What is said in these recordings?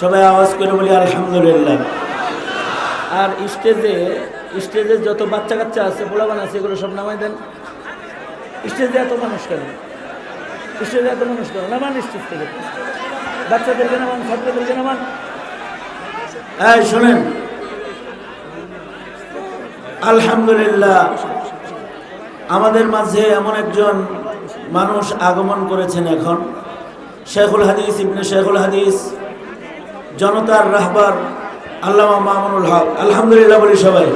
সবাই আওয়াজ করে বলি আলহামদুলিল্লাহ। আর স্টেজে যত বাচ্চা কাচ্চা আছে, পোলাবান আছে, এগুলো সব নামাই দেন। স্টেজে এত মানুষ কেন? নামান স্টেজ থেকে, বাচ্চাদেরকে নামান, ছাত্রদেরকে নামান। এই শোনেন, আলহামদুলিল্লাহ আমাদের মাঝে এমন একজন মানুষ আগমন করেছেন এখন, শেখুল হাদিস ইবনে শেখুল হাদিস, জনতার রাহবার আল্লামা মামুনুল হক। আলহামদুলিল্লাহ বলি সবাই।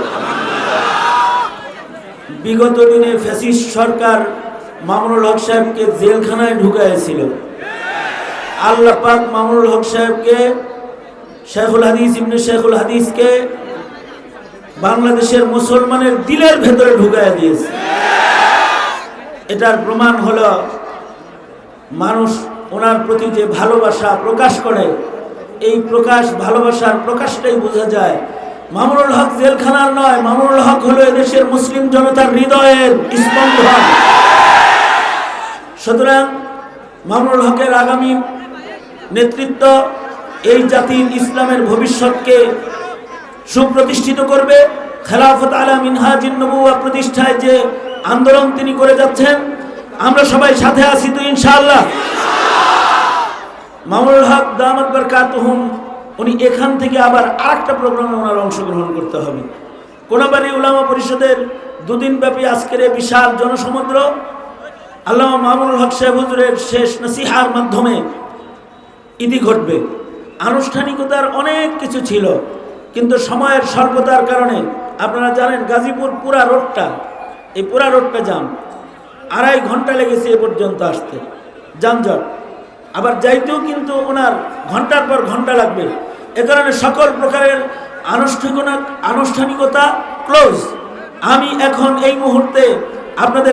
বিগত দিনে ফ্যাসিস্ট সরকার মামুনুল হক সাহেবকে জেলখানায় ঢুকাইছিল। আল্লাহ পাক মামুনুল হক সাহেবকে, শেখুল হাদিস ইবনে শেখুল হাদিসকে বাংলাদেশের মুসলমানের দিলের ভেতরে ঢুকাইয়া দিয়েছে। এটার প্রমাণ হলো মানুষ ওনার প্রতি যে ভালোবাসা প্রকাশ করে, এই ভালোবাসার প্রকাশটাই বোঝা যায়। মামুনুল হক জেলখানার নয়, মামুনুল হক হলো এদেশের মুসলিম জনতার হৃদয়ের স্পন্দন। সুতরাং মামুনুল হকের আগামী নেতৃত্ব এই জাতির ইসলামের ভবিষ্যৎকে সুপ্রতিষ্ঠিত করবে। খেলাফত আলা মিনহাজিন নবুওয়া প্রতিষ্ঠায় যে আন্দোলন তিনি করে যাচ্ছেন, আমরা সবাই সাথে আছি তো ইনশাআল্লাহ। মামুনুল হক দামাত বারকাতুহুম, উনি এখান থেকে আবার আরেকটা প্রোগ্রামে ওনার অংশগ্রহণ করতে হবে। কোনাবাড়ি উলামা পরিষদের দুদিন ব্যাপী আজকের এই বিশাল জনসমুদ্র আল্লামা মামুনুল হক সাহেব হুজুরের শেষ নসিহার মাধ্যমে ইতি ঘটবে। আনুষ্ঠানিকতার অনেক কিছু ছিল, কিন্তু সময়ের স্বল্পতার কারণে আপনারা জানেন গাজীপুর পুরা রোডটা জাম। 2.5 ঘন্টা লেগেছে এ পর্যন্ত আসতে, যানজট। আবার যাইতেও কিন্তু ওনার ঘন্টার পর ঘন্টা লাগবে। এ কারণে সকল প্রকারের আনুষ্ঠানিকতা ক্লোজ। আমি এখন এই মুহূর্তে আপনাদের